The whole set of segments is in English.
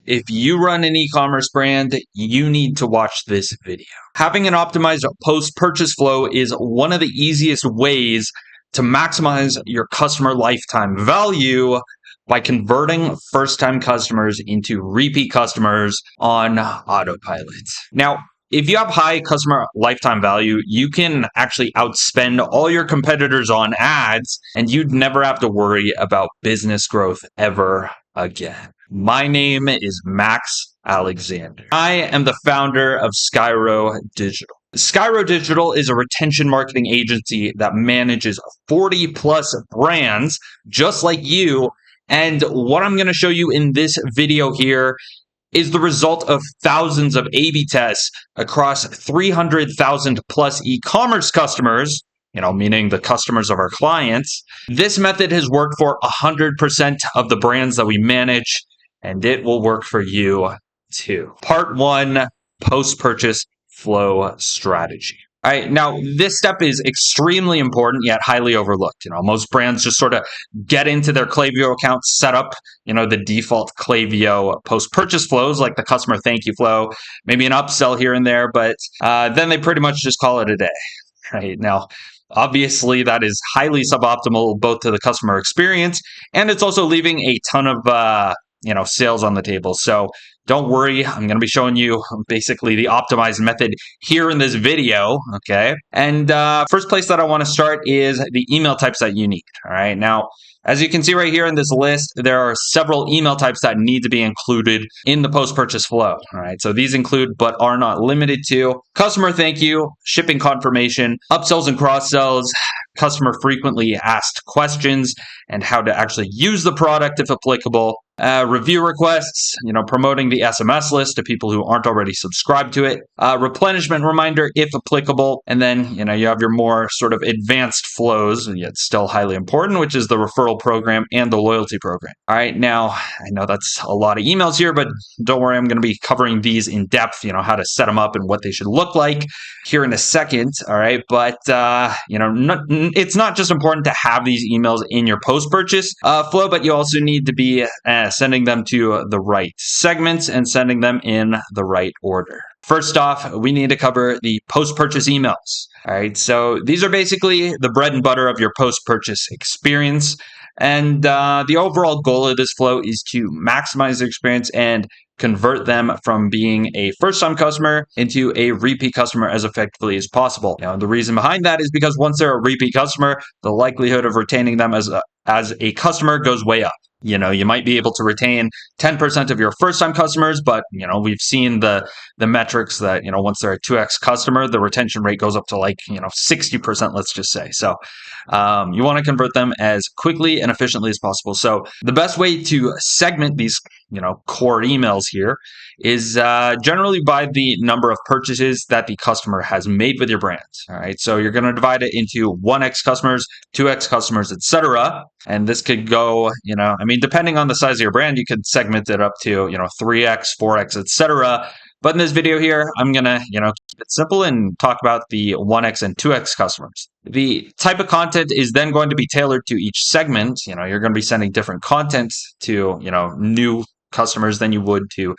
if you run an e-commerce brand, you need to watch this video. Having an optimized post-purchase flow is one of the easiest ways to maximize your customer lifetime value by converting first-time customers into repeat customers on autopilot. Now, if you have high customer lifetime value, you can actually outspend all your competitors on ads, and you'd never have to worry about business growth ever again. My name is Max Alexander. I am the founder of Skyro Digital. Skyro Digital is a retention marketing agency that manages 40 plus brands just like you. And what I'm going to show you in this video here is the result of thousands of A/B tests across 300,000 plus e-commerce customers, meaning the customers of our clients. This method has worked for 100% of the brands that we manage, and it will work for you too. Part 1, post-purchase flow strategy. All right, now this step is extremely important yet highly overlooked. Most brands just sort of get into their Klaviyo account, set up, the default Klaviyo post-purchase flows like the customer thank you flow, maybe an upsell here and there, but then they pretty much just call it a day. Right now, obviously that is highly suboptimal both to the customer experience, and it's also leaving a ton of sales on the table. So don't worry, I'm going to be showing you basically the optimized method here in this video, okay? And first place that I want to start is the email types that you need, all right? Now, as you can see right here in this list, there are several email types that need to be included in the post-purchase flow, all right? So these include, but are not limited to, customer thank you, shipping confirmation, upsells and cross-sells, customer frequently asked questions, and how to actually use the product if applicable, review requests, promoting the SMS list to people who aren't already subscribed to it, replenishment reminder if applicable, and then, you have your more sort of advanced flows, yet still highly important, which is the referral program and the loyalty program. All right, now, I know that's a lot of emails here, but don't worry, I'm going to be covering these in depth, how to set them up and what they should look like here in a second, all right? But, it's not just important to have these emails in your post-purchase flow, but you also need to be sending them to the right segments and sending them in the right order. First off, we need to cover the post-purchase emails. All right, so these are basically the bread and butter of your post-purchase experience. And the overall goal of this flow is to maximize the experience and convert them from being a first-time customer into a repeat customer as effectively as possible. The reason behind that is because once they're a repeat customer, the likelihood of retaining them as a customer goes way up. You might be able to retain 10% of your first-time customers, but, we've seen the metrics that, once they're a 2x customer, the retention rate goes up to 60%, let's just say. So you want to convert them as quickly and efficiently as possible. So the best way to segment these, core emails here is generally by the number of purchases that the customer has made with your brand. All right, so you're going to divide it into 1x customers, 2x customers, etc. And this could go, depending on the size of your brand, you could segment it up to, 3x, 4x, etc. But in this video here, I'm going to, keep it simple and talk about the 1x and 2x customers. The type of content is then going to be tailored to each segment. You're going to be sending different content to, new customers than you would to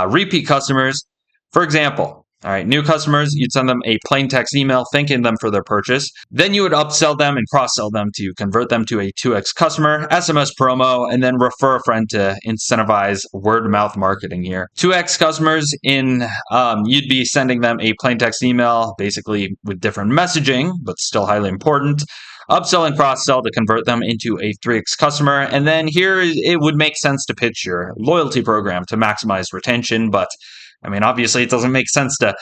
repeat customers. For example, all right, new customers, you'd send them a plain text email thanking them for their purchase. Then you would upsell them and cross-sell them to convert them to a 2x customer, SMS promo, and then refer a friend to incentivize word-of-mouth marketing here. 2x customers, you'd be sending them a plain text email, basically with different messaging, but still highly important. Upsell and cross-sell to convert them into a 3x customer. And then here it would make sense to pitch your loyalty program to maximize retention, but obviously it doesn't make sense to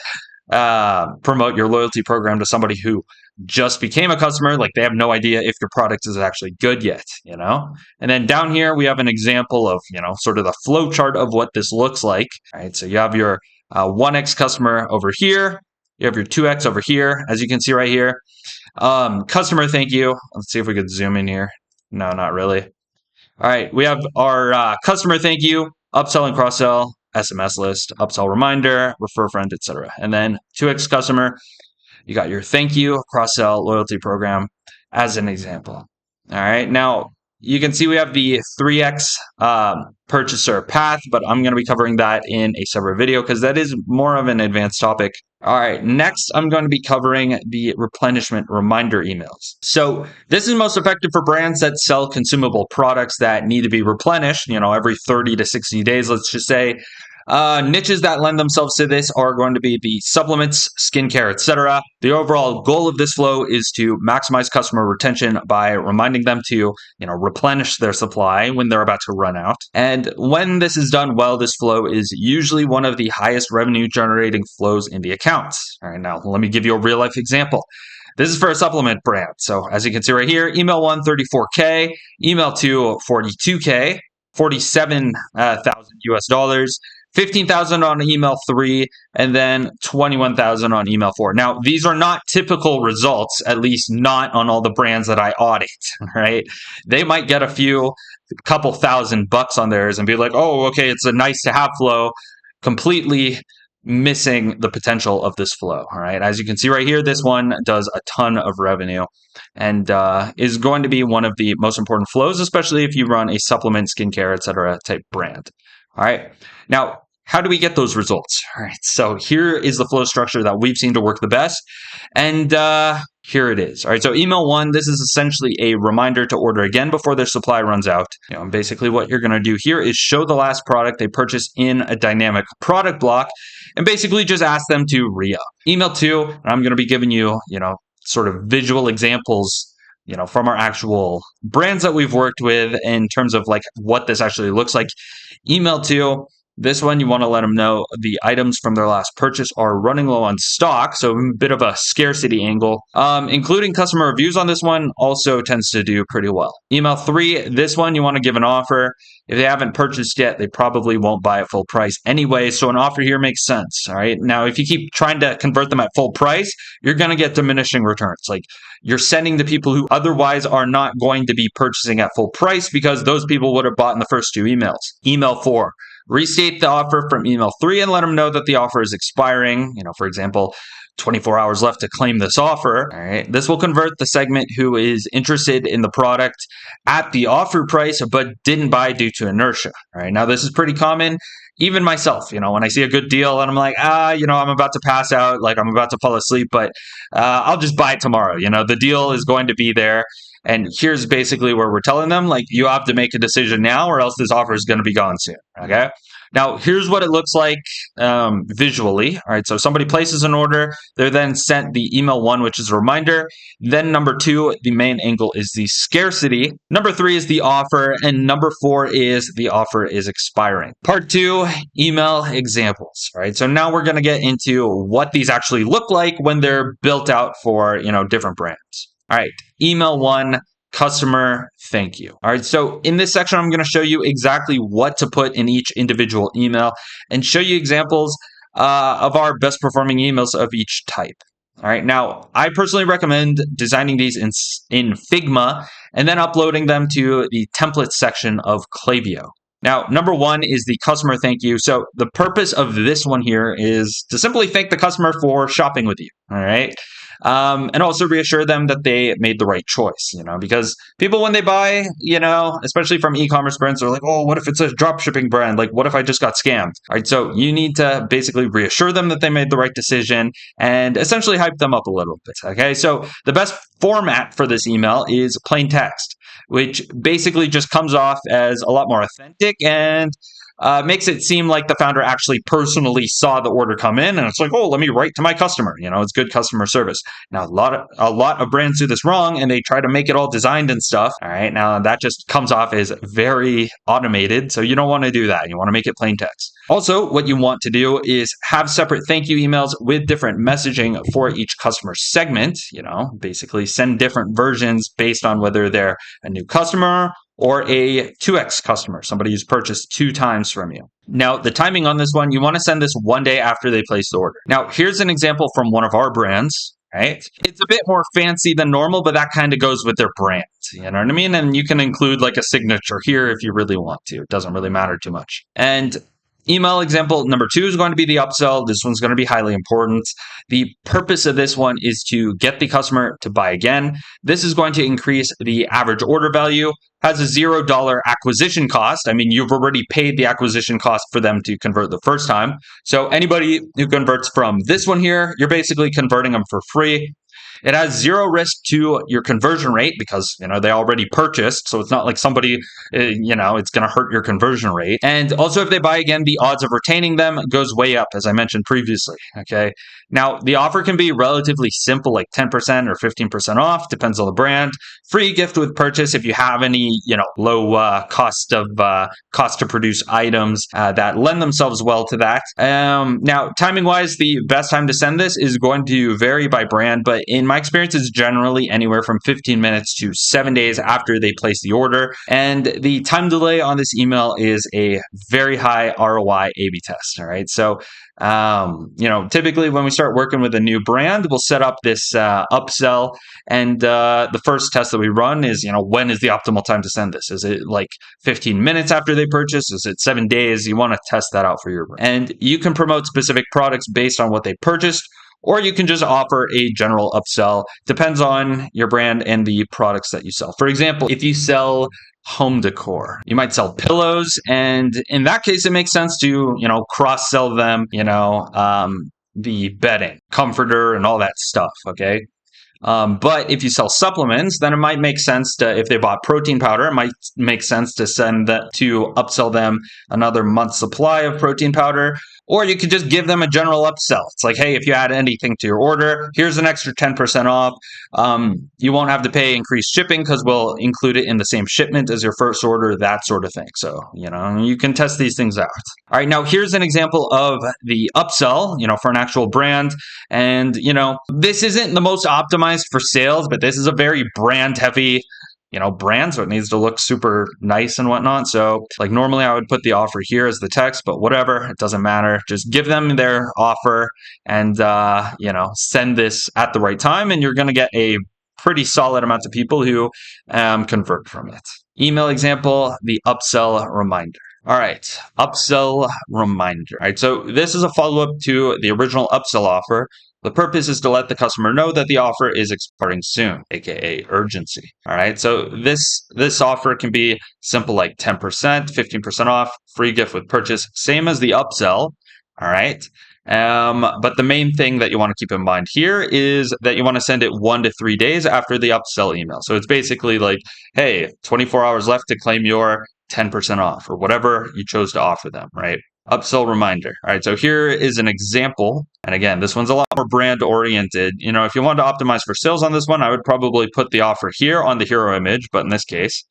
promote your loyalty program to somebody who just became a customer. Like, they have no idea if your product is actually good yet, And then down here, we have an example of, sort of the flow chart of what this looks like. All right, so you have your 1x customer over here. You have your 2x over here, as you can see right here. Customer thank you. Let's see if we could zoom in here. No, not really. All right, we have our customer thank you, upsell and cross-sell, SMS list, upsell reminder, refer friend, etc. And then 2x customer, you got your thank you, cross-sell, loyalty program as an example. All right, now you can see we have the 3x purchaser path, but I'm going to be covering that in a separate video because that is more of an advanced topic. All right, next I'm going to be covering the replenishment reminder emails. So this is most effective for brands that sell consumable products that need to be replenished, every 30 to 60 days, let's just say. Niches that lend themselves to this are going to be the supplements, skincare, etc. The overall goal of this flow is to maximize customer retention by reminding them to, replenish their supply when they're about to run out. And when this is done well, this flow is usually one of the highest revenue generating flows in the accounts. All right, now let me give you a real life example. This is for a supplement brand. So as you can see right here, email 1, 34K, email 2, 42K, 47,000 US dollars. 15,000 on email 3, and then 21,000 on email 4. Now, these are not typical results, at least not on all the brands that I audit, right? They might get a couple $1,000 on theirs and be like, oh, okay, it's a nice to have flow, completely missing the potential of this flow, all right? As you can see right here, this one does a ton of revenue and is going to be one of the most important flows, especially if you run a supplement, skincare, etc. type brand. All right. Now, how do we get those results? All right. So here is the flow structure that we've seen to work the best. And here it is. All right. So email 1, this is essentially a reminder to order again before their supply runs out. And basically what you're going to do here is show the last product they purchased in a dynamic product block and basically just ask them to re-up. Email 2, I'm going to be giving you, sort of visual examples from our actual brands that we've worked with in terms of like what this actually looks like. Email 2, this one you want to let them know the items from their last purchase are running low on stock, so a bit of a scarcity angle. Including customer reviews on this one also tends to do pretty well. Email 3, this one you want to give an offer. If they haven't purchased yet, they probably won't buy at full price anyway, so an offer here makes sense, all right? Now, if you keep trying to convert them at full price, you're going to get diminishing returns. Like, you're sending to people who otherwise are not going to be purchasing at full price because those people would have bought in the first 2 emails. Email 4, restate the offer from email 3 and let them know that the offer is expiring. For example, 24 hours left to claim this offer. All right. This will convert the segment who is interested in the product at the offer price but didn't buy due to inertia. All right. Now, this is pretty common. Even myself, when I see a good deal and I'm like, I'm about to pass out, like I'm about to fall asleep, but I'll just buy it tomorrow. The deal is going to be there. And here's basically where we're telling them, like, you have to make a decision now or else this offer is going to be gone soon. Okay. Now, here's what it looks like visually. All right. So somebody places an order. They're then sent the email 1, which is a reminder. Then number 2, the main angle is the scarcity. Number 3 is the offer. And number 4 is the offer is expiring. Part 2, email examples. All right. So now we're going to get into what these actually look like when they're built out for, different brands. All right. Email 1. Customer, thank you. All right, so in this section, I'm going to show you exactly what to put in each individual email and show you examples of our best performing emails of each type. All right, now I personally recommend designing these in Figma and then uploading them to the templates section of Klaviyo. Now, number 1 is the customer thank you. So the purpose of this one here is to simply thank the customer for shopping with you. All right. And also reassure them that they made the right choice, because people, when they buy, especially from e-commerce brands, they're like, oh, what if it's a drop shipping brand? Like, what if I just got scammed? All right. So you need to basically reassure them that they made the right decision and essentially hype them up a little bit. Okay. So the best format for this email is plain text, which basically just comes off as a lot more authentic and makes it seem like the founder actually personally saw the order come in and it's like, oh, let me write to my customer. It's good customer service. Now, a lot of brands do this wrong and they try to make it all designed and stuff. All right. Now, that just comes off as very automated. So you don't want to do that. You want to make it plain text. Also, what you want to do is have separate thank you emails with different messaging for each customer segment. Basically send different versions based on whether they're a new customer or a 2x customer, somebody who's purchased 2 times from you. Now, the timing on this one, you want to send this 1 day after they place the order. Now, here's an example from one of our brands, right? It's a bit more fancy than normal, but that kind of goes with their brand. You know what I mean? And you can include like a signature here if you really want to. It doesn't really matter too much. And Email example number 2 is going to be the upsell. This one's going to be highly important. The purpose of this one is to get the customer to buy again. This is going to increase the average order value, has a $0 acquisition cost. I mean, you've already paid the acquisition cost for them to convert the first time. So anybody who converts from this one here, you're basically converting them for free. It has zero risk to your conversion rate because, they already purchased. So it's not like somebody, it's going to hurt your conversion rate. And also, if they buy again, the odds of retaining them goes way up, as I mentioned previously. Okay. Now, the offer can be relatively simple, like 10% or 15% off, depends on the brand. Free gift with purchase if you have any, low cost to produce items that lend themselves well to that. Now, timing wise, the best time to send this is going to vary by brand, but in my experience, it's generally anywhere from 15 minutes to 7 days after they place the order. And the time delay on this email is a very high ROI A/B test. All right. So, typically when we start working with a new brand, we'll set up this upsell. And the first test that we run is, when is the optimal time to send this? Is it like 15 minutes after they purchase? Is it 7 days? You want to test that out for your brand. And you can promote specific products based on what they purchased, or you can just offer a general upsell. Depends on your brand and the products that you sell. For example, if you sell home decor, you might sell pillows, and in that case, it makes sense to, cross sell them, the bedding, comforter, and all that stuff. Okay. But if you sell supplements, then it might make sense to, if they bought protein powder, it might make sense to to upsell them another month's supply of protein powder. Or you could just give them a general upsell. It's like, hey, if you add anything to your order, here's an extra 10% off. You won't have to pay increased shipping because we'll include it in the same shipment as your first order, that sort of thing. So, you can test these things out. All right, now here's an example of the upsell, for an actual brand. And, this isn't the most optimized for sales, but this is a very brand heavy brand, so it needs to look super nice and whatnot. So like normally I would put the offer here as the text, but whatever, it doesn't matter. Just give them their offer and, send this at the right time, and you're going to get a pretty solid amount of people who convert from it. Email example, the upsell reminder. All right, upsell reminder. All right, so this is a follow-up to the original upsell offer. The purpose is to let the customer know that the offer is expiring soon, aka urgency. All right, so this offer can be simple, like 10%, 15% off, free gift with purchase, same as the upsell. All right. But the main thing that you want to keep in mind here is that you want to send it 1 to 3 days after the upsell email. So it's basically like, hey, 24 hours left to claim your 10% off or whatever you chose to offer them, right? Upsell reminder. All right, so here is an example. And again, this one's a lot more brand oriented. If you want to optimize for sales on this one, I would probably put the offer here on the hero image. But in this case,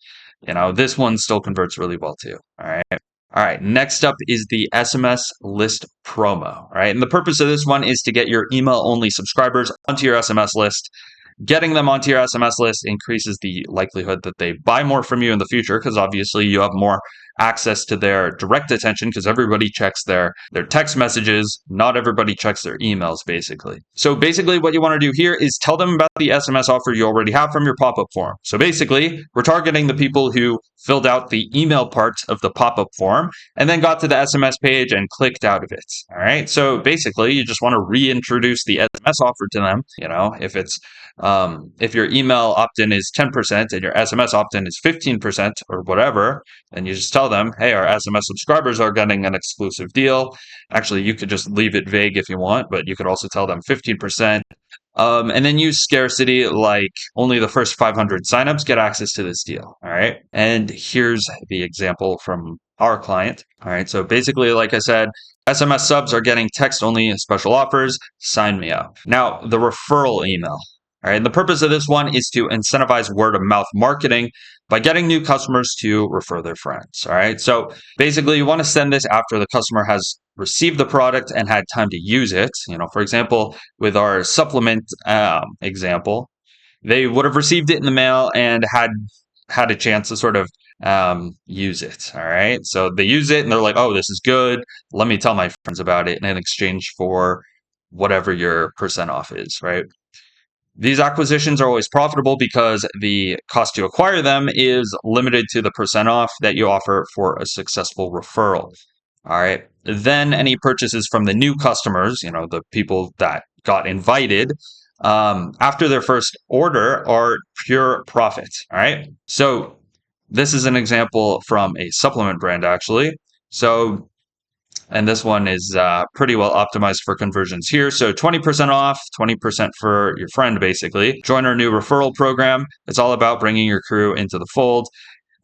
this one still converts really well too. All right. All right, next up is the SMS list promo. All right, and the purpose of this one is to get your email only subscribers onto your SMS list. Getting them onto your SMS list increases the likelihood that they buy more from you in the future because obviously you have more access to their direct attention because everybody checks their text messages. Not everybody checks their emails, basically. So basically what you want to do here is tell them about the SMS offer you already have from your pop-up form. So basically, we're targeting the people who filled out the email part of the pop-up form and then got to the SMS page and clicked out of it. All right. So basically, you just want to reintroduce the SMS offer to them. If your email opt-in is 10% and your SMS opt-in is 15% or whatever, then you just tell them, hey, our SMS subscribers are getting an exclusive deal. Actually, you could just leave it vague if you want, but you could also tell them 15%. And then use scarcity, like only the first 500 signups get access to this deal. All right. And here's the example from our client. All right. So basically, like I said, SMS subs are getting text only special offers. Sign me up. Now, the referral email. All right. And the purpose of this one is to incentivize word of mouth marketing by getting new customers to refer their friends. All right. So basically, you want to send this after the customer has received the product and had time to use it. For example, with our supplement example, they would have received it in the mail and had a chance to sort of use it. All right. So they use it and they're like, oh, this is good. Let me tell my friends about it in exchange for whatever your percent off is, right? These acquisitions are always profitable because the cost to acquire them is limited to the percent off that you offer for a successful referral. All right. Then any purchases from the new customers, the people that got invited after their first order are pure profit. All right. So this is an example from a supplement brand, actually. So, and this one is pretty well optimized for conversions here. So 20% off, 20% for your friend, basically. Join our new referral program. It's all about bringing your crew into the fold.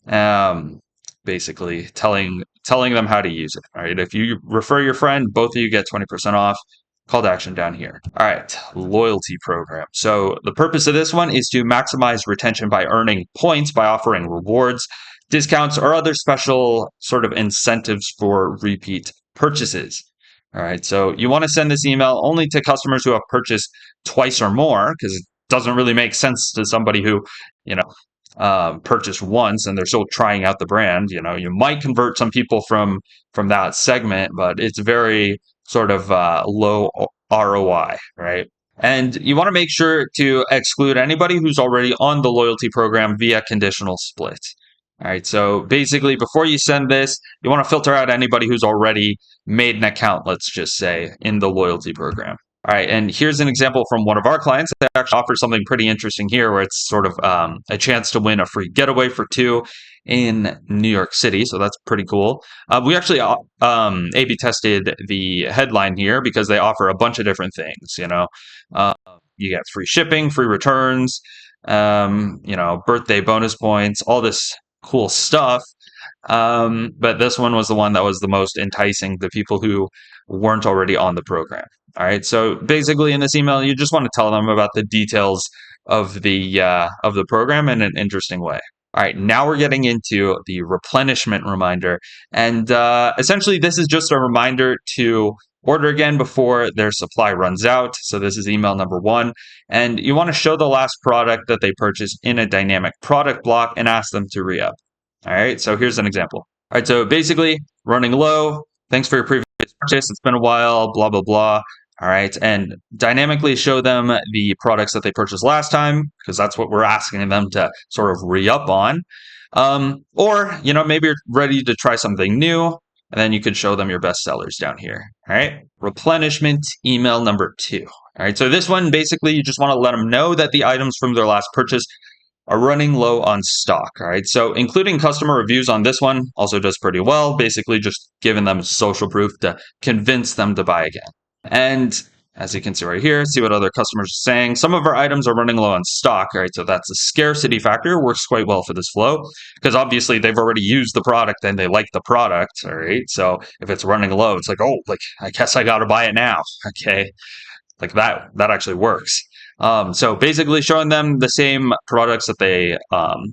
Um, Basically telling them how to use it. All right. If you refer your friend, both of you get 20% off. Call to action down here. All right. Loyalty program. So the purpose of this one is to maximize retention by earning points by offering rewards, discounts, or other special sort of incentives for repeat purchases. All right. So you want to send this email only to customers who have purchased twice or more, because it doesn't really make sense to somebody who, you know, purchased once and they're still trying out the brand. You might convert some people from that segment, but it's very sort of low ROI, right? And you want to make sure to exclude anybody who's already on the loyalty program via conditional split. All right, so basically, before you send this, you want to filter out anybody who's already made an account, let's just say, in the loyalty program. All right, and here's an example from one of our clients that actually offers something pretty interesting here, where it's sort of a chance to win a free getaway for two in New York City. So that's pretty cool. We actually A/B tested the headline here because they offer a bunch of different things. Uh, you get free shipping, free returns, birthday bonus points, all this cool stuff. But this one was the one that was the most enticing to people who weren't already on the program. All right. So basically, in this email, you just want to tell them about the details of the program in an interesting way. All right. Now we're getting into the replenishment reminder, and essentially, this is just a reminder to order again before their supply runs out. So this is email number 1, and you want to show the last product that they purchased in a dynamic product block and ask them to re-up. All right, so here's an example. All right, so basically, running low. Thanks for your previous purchase. It's been a while, blah, blah, blah. All right, and dynamically show them the products that they purchased last time, because that's what we're asking them to sort of re-up on. Or, maybe you're ready to try something new, and then you could show them your best sellers down here. All right, replenishment email number 2. All right, so this one, basically, you just want to let them know that the items from their last purchase are running low on stock. All right. So including customer reviews on this one also does pretty well, basically just giving them social proof to convince them to buy again. And as you can see right here, see what other customers are saying. Some of our items are running low on stock. All right. So that's a scarcity factor, works quite well for this flow because obviously they've already used the product and they like the product. All right. So if it's running low, it's like, oh, like, I guess I got to buy it now. Okay. Like that actually works. So basically showing them the same products that they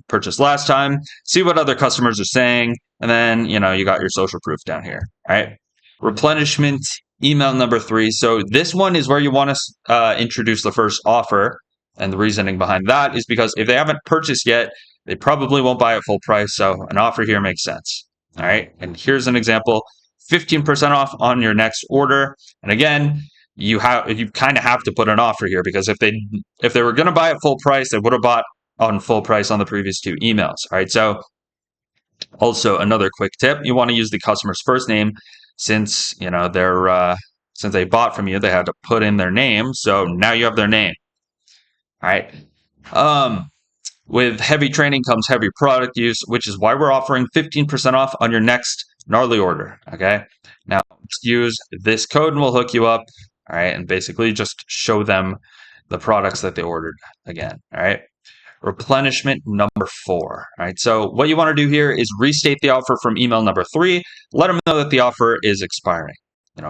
purchased last time, see what other customers are saying, and then, you got your social proof down here. All right. Replenishment email number 3. So this one is where you want to introduce the first offer. And the reasoning behind that is because if they haven't purchased yet, they probably won't buy at full price. So an offer here makes sense. All right. And here's an example, 15% off on your next order. And again, you kind of have to put an offer here because if they were going to buy at full price, they would have bought on full price on the previous 2 emails. All right. So also another quick tip, you want to use the customer's first name since, since they bought from you, they had to put in their name. So now you have their name. All right. With heavy training comes heavy product use, which is why we're offering 15% off on your next gnarly order. Okay. Now just use this code and we'll hook you up. All right. And basically just show them the products that they ordered again. All right. Replenishment number 4. All right. So what you want to do here is restate the offer from email number 3. Let them know that the offer is expiring.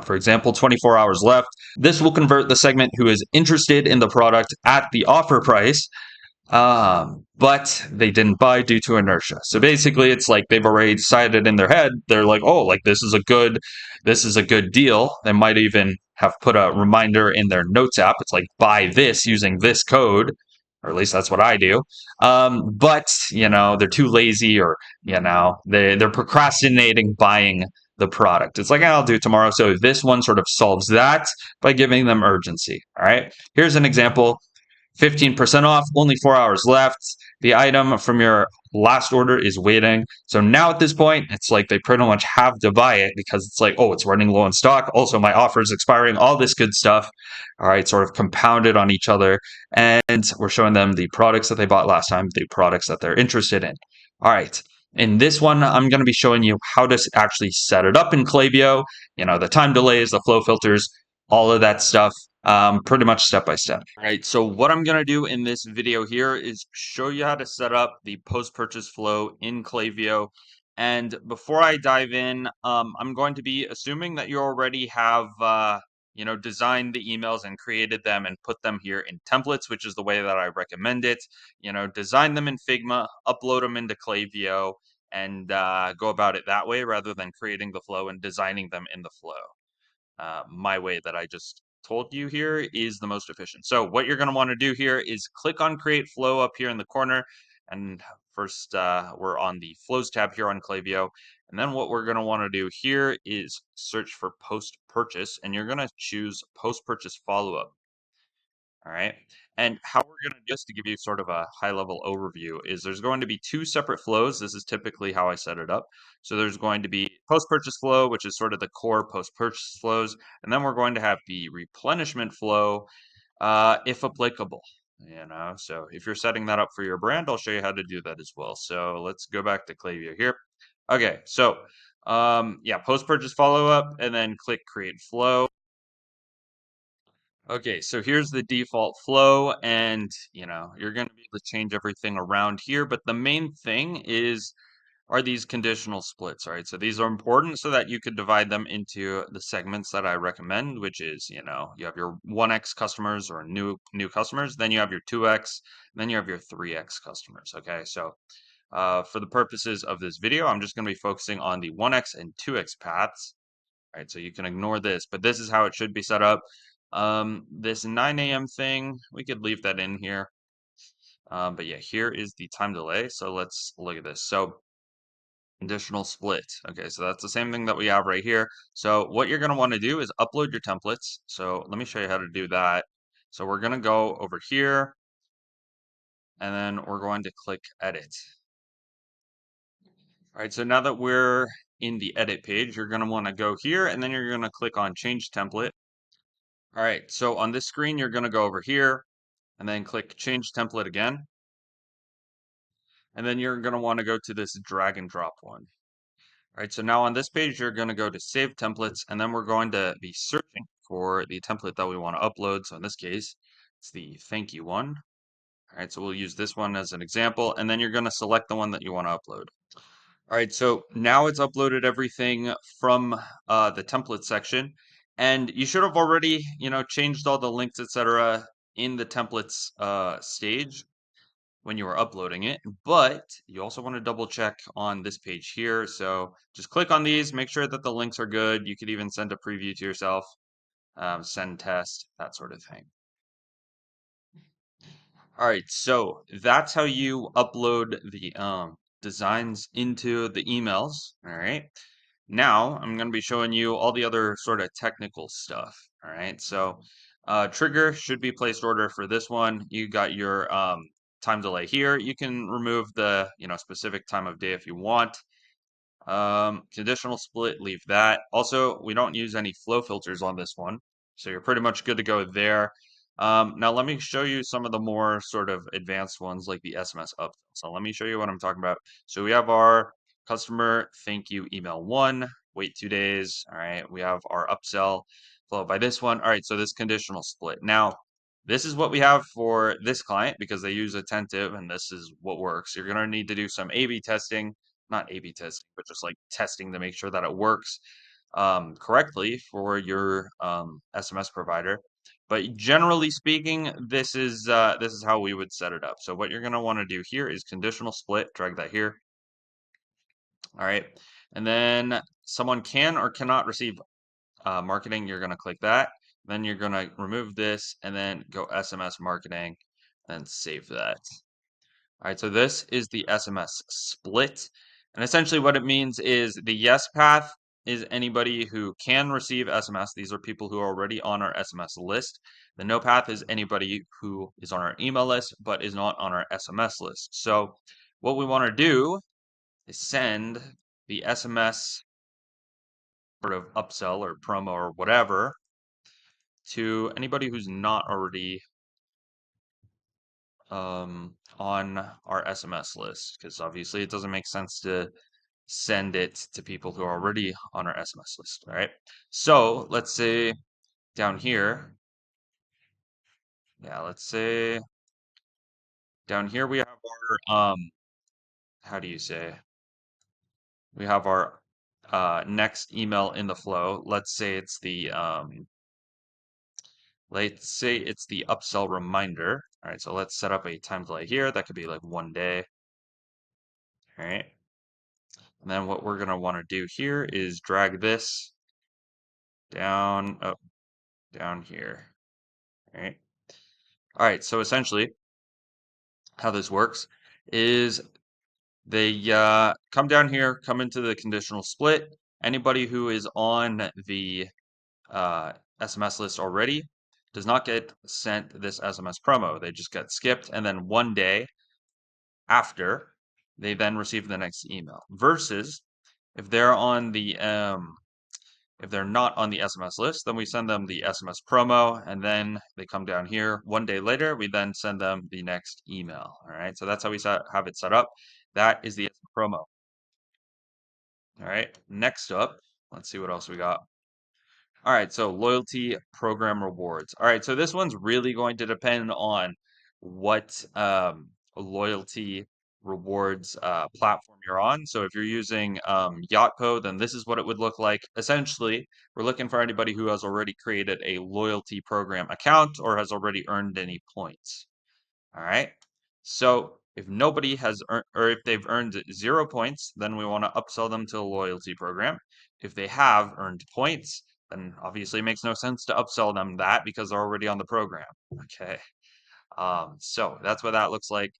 For example, 24 hours left. This will convert the segment who is interested in the product at the offer price, but they didn't buy due to inertia. So basically, it's like they've already decided in their head. They're like, oh, like this is a good deal. They might even have put a reminder in their notes app. It's like buy this using this code, or at least that's what I do. But they're too lazy, or they're procrastinating buying the product. It's like, I'll do it tomorrow. So this one sort of solves that by giving them urgency. All right. Here's an example. 15% off, only 4 hours left. The item from your last order is waiting. So now at this point, it's like they pretty much have to buy it because it's like, oh, it's running low in stock. Also, my offer is expiring, all this good stuff. All right, sort of compounded on each other. And we're showing them the products that they bought last time, the products that they're interested in. All right. In this one, I'm going to be showing you how to actually set it up in Klaviyo, the time delays, the flow filters, all of that stuff, pretty much step by step. All right, so what I'm going to do in this video here is show you how to set up the post-purchase flow in Klaviyo. And before I dive in, I'm going to be assuming that you already have designed the emails and created them and put them here in templates, which is the way that I recommend it. Design them in Figma, upload them into Klaviyo, and go about it that way rather than creating the flow and designing them in the flow. My way that I just told you here is the most efficient. So what you're going to want to do here is click on Create Flow up here in the corner. And first, we're on the Flows tab here on Klaviyo. And then what we're going to want to do here is search for Post Purchase, and you're going to choose Post Purchase Follow-up. All right. And how we're going to just to give you sort of a high level overview is there's going to be two separate flows. This is typically how I set it up. So there's going to be post purchase flow, which is sort of the core post purchase flows. And then we're going to have the replenishment flow, if applicable. So if you're setting that up for your brand, I'll show you how to do that as well. So let's go back to Klaviyo here. Okay. So, yeah, post purchase follow up and then click create flow. Okay, so here's the default flow, and you're going to be able to change everything around here. But the main thing are these conditional splits, right? So these are important so that you could divide them into the segments that I recommend, which is you have your 1x customers or new customers, then you have your 2x, then you have your 3x customers. Okay, so for the purposes of this video, I'm just going to be focusing on the 1x and 2x paths. Right, so you can ignore this, but this is how it should be set up. This 9 a.m. thing, we could leave that in here. But yeah, here is the time delay. So let's look at this. So conditional split. Okay, so that's the same thing that we have right here. So what you're going to want to do is upload your templates. So let me show you how to do that. So we're going to go over here, and then we're going to click edit. All right, so now that we're in the edit page, you're going to want to go here, and then you're going to click on change template. All right, so on this screen, you're going to go over here and then click change template again. And then you're going to want to go to this drag and drop one. All right, so now on this page, you're going to go to save templates, and then we're going to be searching for the template that we want to upload. So in this case, it's the thank you one. All right, so we'll use this one as an example, and then you're going to select the one that you want to upload. All right, so now it's uploaded everything from the template section, and you should have already, changed all the links, etc., in the templates stage when you were uploading it. But you also want to double check on this page here. So just click on these, make sure that the links are good. You could even send a preview to yourself, send test, that sort of thing. All right, so that's how you upload the designs into the emails. All right. Now I'm going to be showing you all the other sort of technical stuff. All right. So trigger should be placed order for this one. You got your time delay here. You can remove the specific time of day if you want. Conditional split, leave that. Also, we don't use any flow filters on this one, so you're pretty much good to go there. Now let me show you some of the more sort of advanced ones like the SMS upsell. So let me show you what I'm talking about. So we have our customer thank you email 1, wait 2 days. All right, we have our upsell followed by this one. All right, so this conditional split. Now, this is what we have for this client because they use Attentive and this is what works. You're going to need to do some A/B testing, not A/B testing, but just like testing to make sure that it works correctly for your SMS provider. But generally speaking, this is how we would set it up. So what you're going to want to do here is conditional split. Drag that here. All right, and then someone can or cannot receive marketing. You're going to click that. Then you're going to remove this and then go SMS marketing, and save that. All right, so this is the SMS split. And essentially what it means is the yes path is anybody who can receive SMS. These are people who are already on our SMS list. The no path is anybody who is on our email list but is not on our SMS list. So what we want to do is send the SMS sort of upsell or promo or whatever to anybody who's not already on our SMS list, because obviously it doesn't make sense to send it to people who are already on our SMS list. All right. So let's say down here, yeah, let's say down here we have our how do you say? We have our next email in the flow. Let's say it's the upsell reminder. All right, so let's set up a time delay here. That could be like 1 day. All right. And then what we're gonna want to do here is drag this down, oh, down here. All right. All right, so essentially how this works is they come down here, come into the conditional split. Anybody who is on the SMS list already does not get sent this SMS promo. They just get skipped, and then 1 day after, they then receive the next email. Versus if they're on the if they're not on the SMS list, then we send them the SMS promo, and then they come down here. 1 day later, we then send them the next email. All right, so that's how we have it set up. That is the SMS promo. All right, next up, let's see what else we got. All right, so loyalty program rewards. All right, so this one's really going to depend on what loyalty rewards platform you're on. So if you're using Yotpo, then this is what it would look like. Essentially, we're looking for anybody who has already created a loyalty program account or has already earned any points. All right. So if nobody has earned, or if they've earned 0 points, then we want to upsell them to a loyalty program. If they have earned points, then obviously it makes no sense to upsell them that because they're already on the program. Okay. So that's what that looks like.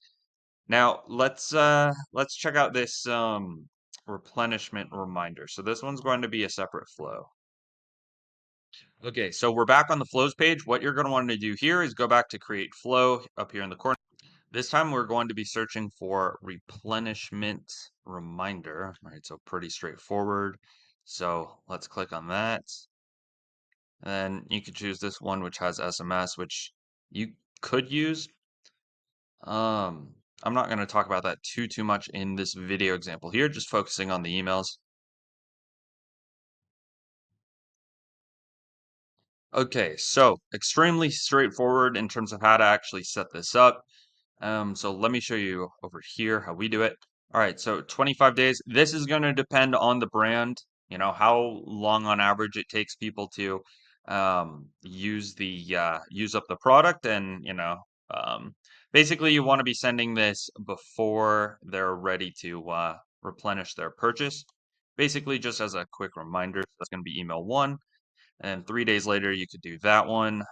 Now let's check out this replenishment reminder. So this one's going to be a separate flow. Okay, so we're back on the flows page. What you're going to want to do here is go back to create flow up here in the corner. This time we're going to be searching for replenishment reminder. All right, so pretty straightforward. So let's click on that. And then you could choose this one, which has SMS, which you could use. I'm not going to talk about that too much in this video example here, just focusing on the emails. Okay, so extremely straightforward in terms of how to actually set this up. So let me show you over here how we do it. All right, so 25 days. This is going to depend on the brand, how long on average it takes people to use up the product, and basically you want to be sending this before they're ready to replenish their purchase. Basically, just as a quick reminder, that's going to be email 1, and 3 days later you could do that one.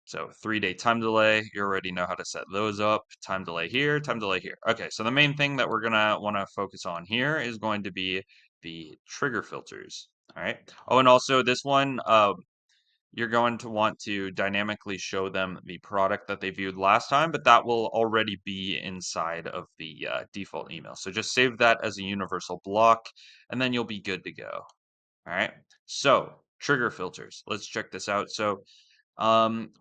So 3-day time delay, you already know how to set those up. Time delay here, time delay here. Okay, so the main thing that we're gonna want to focus on here is going to be the trigger filters. All right. Oh, and also this one, you're going to want to dynamically show them the product that they viewed last time, but that will already be inside of the default email. So just save that as a universal block, and then you'll be good to go. All right. So trigger filters. Let's check this out. So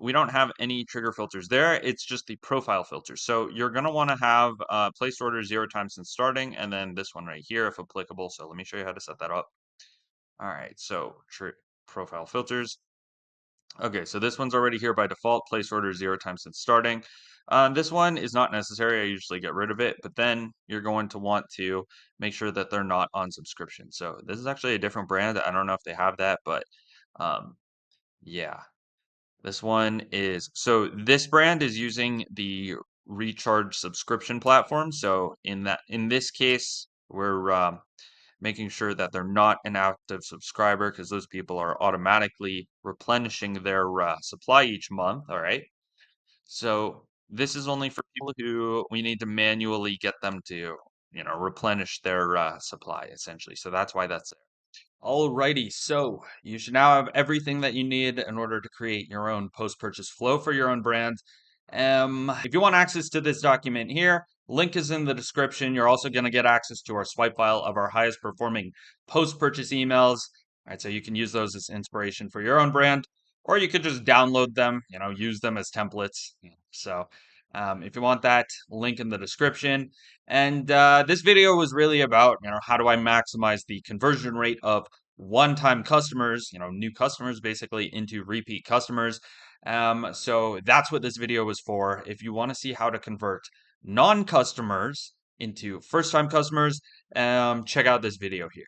we don't have any trigger filters there. It's just the profile filter. So you're going to want to have placed order 0 times since starting, and then this one right here, if applicable. So let me show you how to set that up. All right, so profile filters. Okay, so this one's already here by default. Place order 0 times since starting. This one is not necessary. I usually get rid of it, but then you're going to want to make sure that they're not on subscription. So this is actually a different brand. I don't know if they have that, but yeah. This one is, so this brand is using the recharge subscription platform. So in this case, we're making sure that they're not an active subscriber, because those people are automatically replenishing their supply each month. All right. So this is only for people who we need to manually get them to replenish their supply essentially. So that's why that's there. Alrighty, so you should now have everything that you need in order to create your own post-purchase flow for your own brand. If you want access to this document here, link is in the description. You're also going to get access to our swipe file of our highest performing post-purchase emails. All right, so you can use those as inspiration for your own brand, or you could just download them, use them as templates. So if you want that, link in the description. And this video was really about, how do I maximize the conversion rate of one-time customers, new customers basically into repeat customers. So that's what this video was for. If you want to see how to convert non-customers into first-time customers, check out this video here.